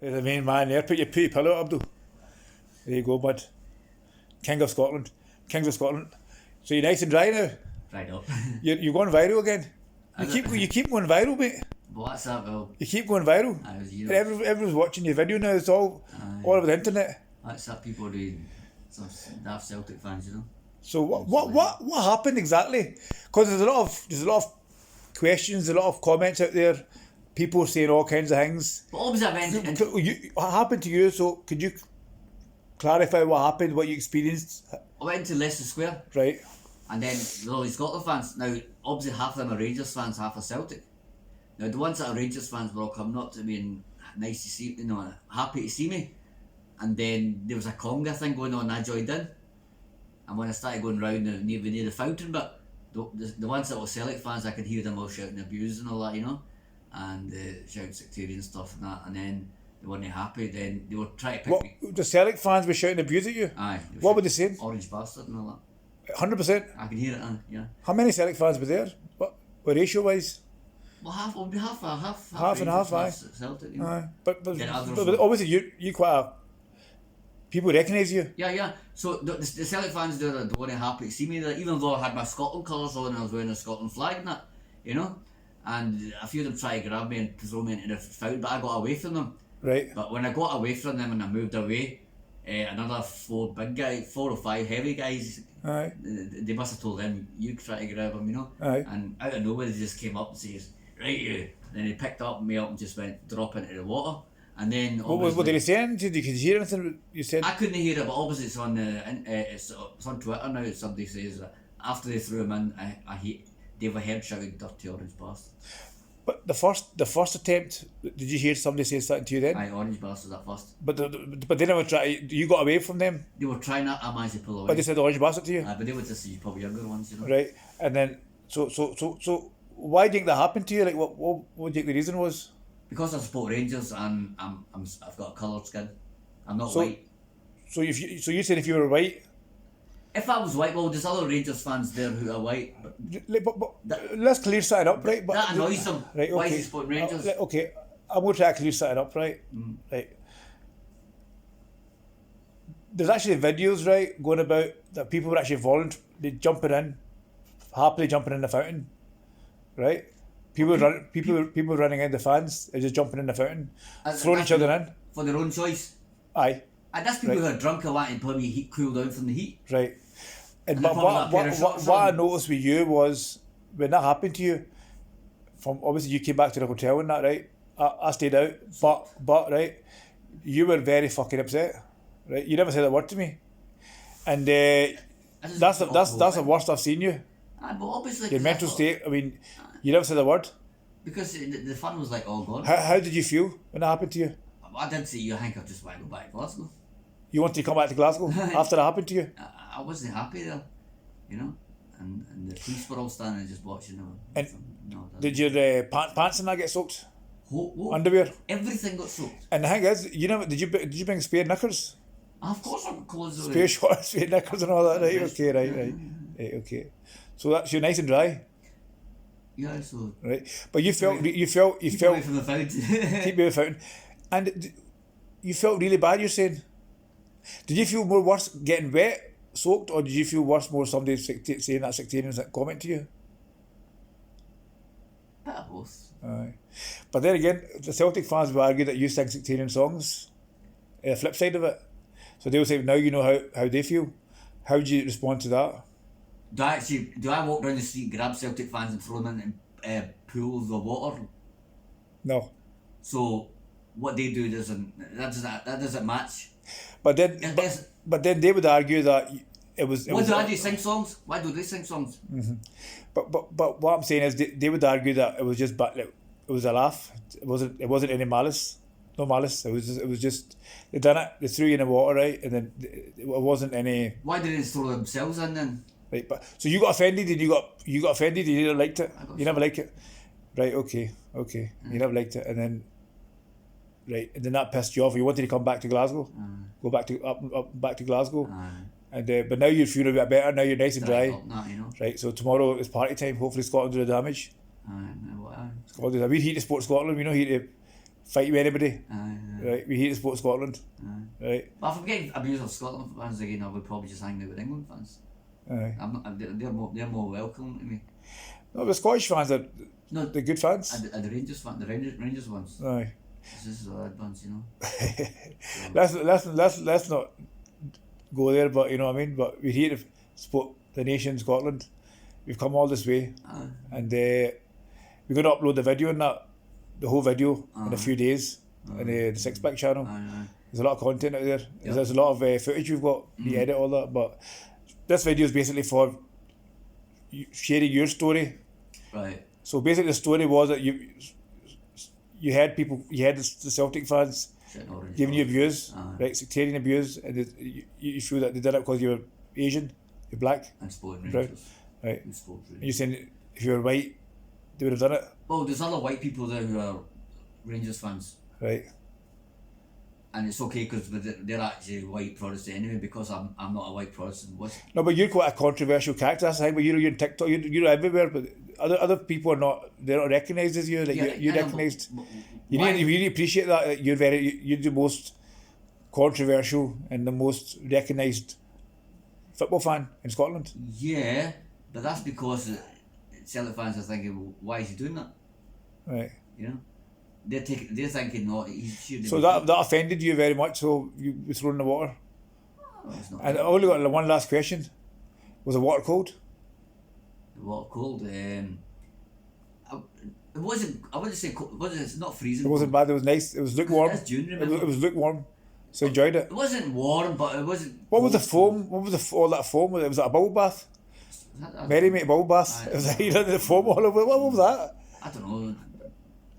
The main man there. Put your pillow up, Abdul. There you go, bud. King of Scotland. Kings of Scotland. So you're nice and dry now? Dried up. You're going viral again. You keep going viral, mate. What's that, Will? You keep going viral. Everyone's watching your video now. It's all over the internet. That's that people doing some daft Celtic fans, you know. So what happened exactly? Because there's a lot of questions, a lot of comments out there. People saying all kinds of things. But obviously, what happened to you? So could you clarify what happened, what you experienced? I went to Leicester Square. Right. And then all these Scotland fans. Now, obviously, half of them are Rangers fans, half are Celtic. Now, the ones that are Rangers fans were all coming up to me and nice to see, you know, happy to see me. And then there was a conga thing going on, and I joined in. And when I started going round near the fountain, but the ones that were Celtic fans, I could hear them all shouting abuse and all that, you know, and shouting sectarian stuff and that. And then they weren't happy. Then they were trying to pick me. The Celtic fans were shouting abuse at you? Aye. What were they saying? Orange bastard and all that. 100%. I can hear it. Yeah. How many Celtic fans were there? What ratio wise? Well, half and half. Aye. Celtic. You know? Aye. But obviously you quite a. People recognise you. Yeah. So the Celtic fans there weren't happy to see me there, even though I had my Scotland colours on and I was wearing a Scotland flag and that, you know. And a few of them tried to grab me and throw me into the fountain, but I got away from them. Right. But when I got away from them and I moved away, another 4 or 5 heavy guys, aye, they must have told them, you try to grab them, you know. Aye. And out of nowhere they just came up and says, right you. And then they picked me up and just went drop into the water. And then what did he say? Did you hear anything you said? I couldn't hear it, but obviously it's on it's on Twitter now. Somebody says that after they threw him in, David Heard shouted "dirty orange bastard." But the first attempt, did you hear somebody say something to you then? Aye, orange bastard at first. But they never tried. You got away from them. They were trying that. I managed to pull away. But they said orange bastard to you. Aye, but they were just probably younger ones, you know. Right, and then so why do you think that happened to you? Like what do you think the reason was? Because I support Rangers and I've got a coloured skin. I'm not white. So you said if you were white. If I was white, well, there's other Rangers fans there who are white. But let's clear something up, right? But that annoys them. Right, okay. Why is he supporting Rangers? Okay, I'm going to try to clear something up, right? Right. There's actually videos, right, going about that people were actually happily jumping in the fountain, right? People running in, the fans are just jumping in the fountain, throwing each other in. For their own choice. Aye. And that's people who are drunk and wanting to probably cool down from the heat. Right. But what I noticed with you was, when that happened to you, from obviously you came back to the hotel and that, right? I stayed out, but right, you were very fucking upset, right? You never said a word to me, and that's the worst I've seen you. But obviously your mental state. I mean, you never said a word. Because the fun was like all gone. How did you feel when that happened to you? I did say I think I just want to go back to Glasgow. You wanted to come back to Glasgow after that happened to you? I wasn't happy there, you know, and the police were all standing and just watching them. And did your pants and that get soaked? What? Underwear? Everything got soaked. And the thing is, did you bring spare knickers? Of course I got clothes. Spare shorts, spare knickers and all that, right? Okay, right, okay. So that's you're nice and dry. Yeah, so. Right, but you felt Keep away from the fountain. Keep away from the fountain, and you felt really bad. You're saying, did you feel more worse getting wet, soaked, or did you feel worse more somebody saying that sectarian comment to you? Bit of both. Aye, but then again, the Celtic fans will argue that you sing sectarian songs. The flip side of it, so they'll say now you know how they feel. How do you respond to that? Do I walk down the street, grab Celtic fans and throw them into pools of water? No. So what they do doesn't match. But then they would argue that it was. Why do they sing songs? Why do they sing songs? Mm-hmm. But what I'm saying is they would argue that it was just it was a laugh. It wasn't any malice. No malice. It was just they done it. They threw you in the water, right? And then it wasn't any. Why didn't they throw themselves in then? Right, but so you got offended and you got offended and you never liked it. You never liked it, right? Okay. You never liked it, and then and then that pissed you off. You wanted to come back to Glasgow, go back to Glasgow, and but now you're feeling a bit better. Now you're nice and dry, right? So tomorrow is party time. Hopefully Scotland do the damage. Scotland, we're here to support Scotland. We're not here to fight with anybody. right? We hate to support Scotland, right? But if I'm getting abused of Scotland fans again, I would probably just hang out with England fans. Aye. They're more welcome to me. No, the Scottish fans are No, the good fans. And the Rangers ones. Aye. This is the bad ones, you know. let's not go there, but you know what I mean. But we're here to support the nation, Scotland. We've come all this way, and we're going to upload the video and that, the whole video in a few days on the Six Pack channel. There's a lot of content out there. Yep. There's a lot of footage we've got. We edit all that, but this video is basically for sharing your story. Right. So basically, the story was that you had the Celtic fans giving you abuse, right, sectarian abuse, and you feel that they did it because you were Asian, you're black, And sporting right, Rangers. right. And sports And you're saying if you were white, they would have done it, Well, there's other white people there who are Rangers fans. right? And it's okay because they're actually white Protestant anyway, because I'm not a white Protestant. No, but you're quite a controversial character. That's the thing. But you're on TikTok, you're everywhere. But other people are not. They're not recognised as you. Like you're recognised. You need to appreciate that you're the most controversial and the most recognised football fan in Scotland. Yeah, but that's because Celtic fans are thinking, well, why is he doing that? Right. You know, they're thinking, no, he's shooting. So that offended you very much. So you were thrown in the water. Oh, it's not And I only got one last question. Was the water cold? the water cold. It wasn't. I wouldn't say cold. It's not freezing. It wasn't bad. It was nice. It was lukewarm. That's June, It remember? was lukewarm. So I enjoyed it. It wasn't warm, but it wasn't. What was the cold. foam? What was all that foam? Was it a bubble bath? I Mary made a bubble bath. Aye. It was like, you know, the foam all over. What was that? don't know.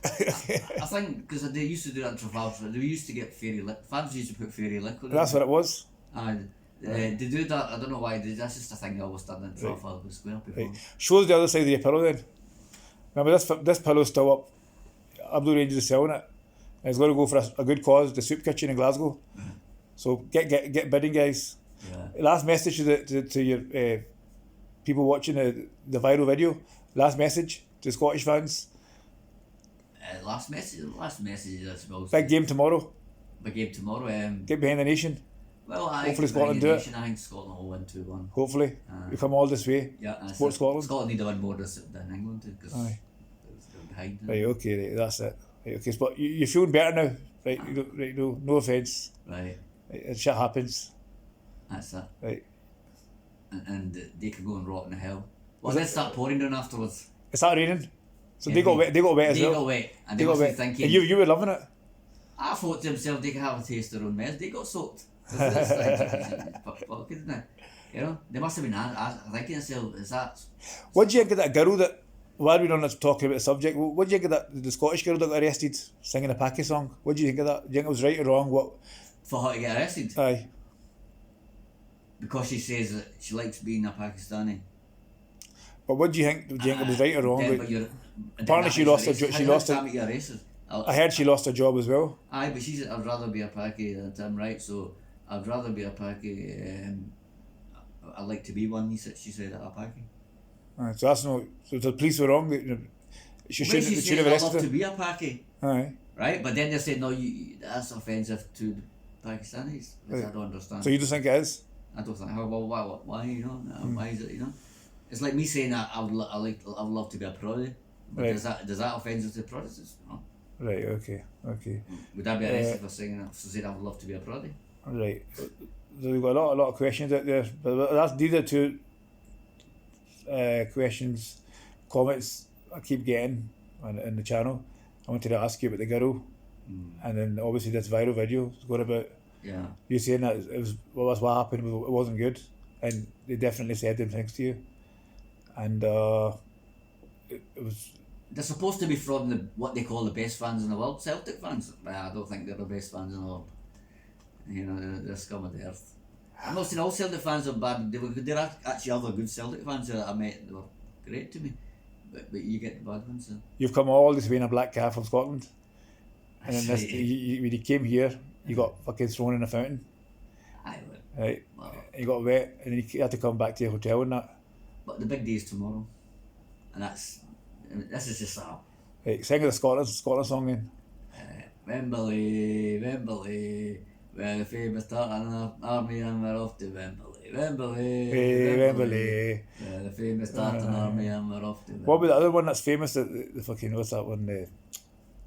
I think because they used to do that in Trafalgar. They used to get fairy liquid. Fans used to put fairy liquid in. That's what it was. They do that. I don't know why. That's just a thing they always done in Trafalgar Square before. Right. Show us the other side of your pillow then. Remember, this pillow's still up. ABDUL Rangers is selling it. And it's going to go for a good cause, the soup kitchen in Glasgow. So get bidding, guys. Yeah. Last message to your people watching the viral video. Last message to Scottish fans. Last message, I suppose. Big game tomorrow. Big game tomorrow. Get behind the nation. Well, Hopefully Scotland do it. I think Scotland will win 2-1. Hopefully. We come all this way. Yeah, and Support Scotland. Scotland need to win more than England because Aye. they're behind. Right, okay, right, that's it. Right, okay, but you're feeling better now. Right, no offence. Right. Right, shit happens. That's it. Right. And they could go and rot in hell. Well, Was then it- start pouring down afterwards. It started raining. So Yeah, they got wet. They got wet as They well. got wet, and They they got must be wet. thinking. And you were loving it. I thought to themselves they could have a taste of their own mess. They got soaked. Fucking, you know, they must have been thinking to themselves, is that... What do you think of that girl that, while we're on this talking about the subject, what do you think of that, the Scottish girl that got arrested singing a Paki song? What do you think of that? Do you think it was right or wrong? What? For her to get arrested? Aye. Because she says that she likes being a Pakistani. But what do you think? Do you think it was right or wrong? Then, Like, but you're, apparently she lost her job. She lost her. You're arrested. I heard she lost her job as well. Aye, but she said, I'd rather be a Paki than Tim, right? So, I'd rather be a Paki. I'd like to be one, she said, a Paki. Aye, so that's no. So the police were wrong. She When should she have says, I'd love arrested to her. be a Paki, Aye. right? But then they said, no, that's offensive to the Pakistanis, which I Right. don't understand. So you just think it is? I don't think, well, why, you know, why is it, you know? It's like me saying I would love to be a Prodi, but Right. does that offensive to Protestants? No. Right. Okay. Okay. Would I be arrested for saying I would love to be a Prodi? Right. So we've got a lot of questions out there, but these are two questions, comments I keep getting on the channel. I wanted to ask you about the girl, and then obviously this viral video is going about Yeah. you saying that it was what happened. It wasn't good, and they definitely said them things to you, and it was. They're supposed to be from what they call the best fans in the world, Celtic fans. But I don't think they're the best fans in the world. You know, they're scum of the earth. I'm not saying all Celtic fans are bad. There are actually other good Celtic fans that I met. They were great to me. But you get the bad ones. You've come all this way in a black car from Scotland, and then That's this, right. when you came here, you got fucking thrown in a fountain, I would. right? Well, You got wet, and then you had to come back to your hotel and that. but the big day is tomorrow. And this is just a... Right, sing the Scotland song then. Wembley, Wembley, where the famous Tartan army and we're off to Wembley, Wembley, Hey, Wembley. where the famous Tartan army and we're off to Wembley. What about the other one that's famous? The fucking, what's that one?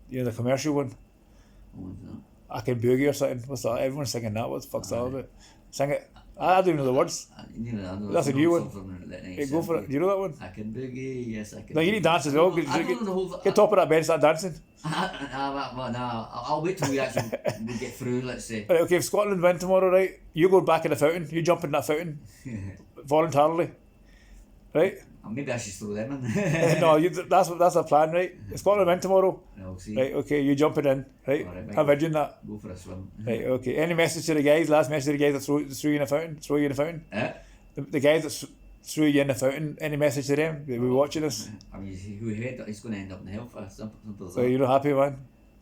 The commercial one. What was that? I Can Boogie or something. What's that? Everyone's singing that. What the fuck's that about? Sing it. I don't even know the words. That's a new one. Hey, go for it. Do you know that one? I can boogie, yes I can. No, you need to dance as well. I don't know the whole. Get top of that bed and start dancing. I'll wait till we actually we get through. Let's say. Right, okay, if Scotland win tomorrow, right, you go back in the fountain. You jump in that fountain voluntarily, right? Maybe I should throw them in. No, that's a plan, right? If Scotland win tomorrow, I'll see. right? Okay, you jump it in, right? Alright, mate. Imagine that. Go for a swim. Right, okay. Any message to the guys? Last message to the guys that threw you in the fountain? Throw you in the fountain? The guys that threw you in the fountain. Any message to them? They be watching us. I mean, he's going to end up in hell for simple as So that. you're not happy, man?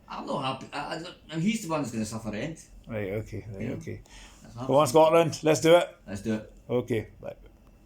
I'm not happy. He's the one who's going to suffer end. Right, okay, right, Yeah. okay. That's Go on, Scotland. Let's do it. Let's do it. Okay, right.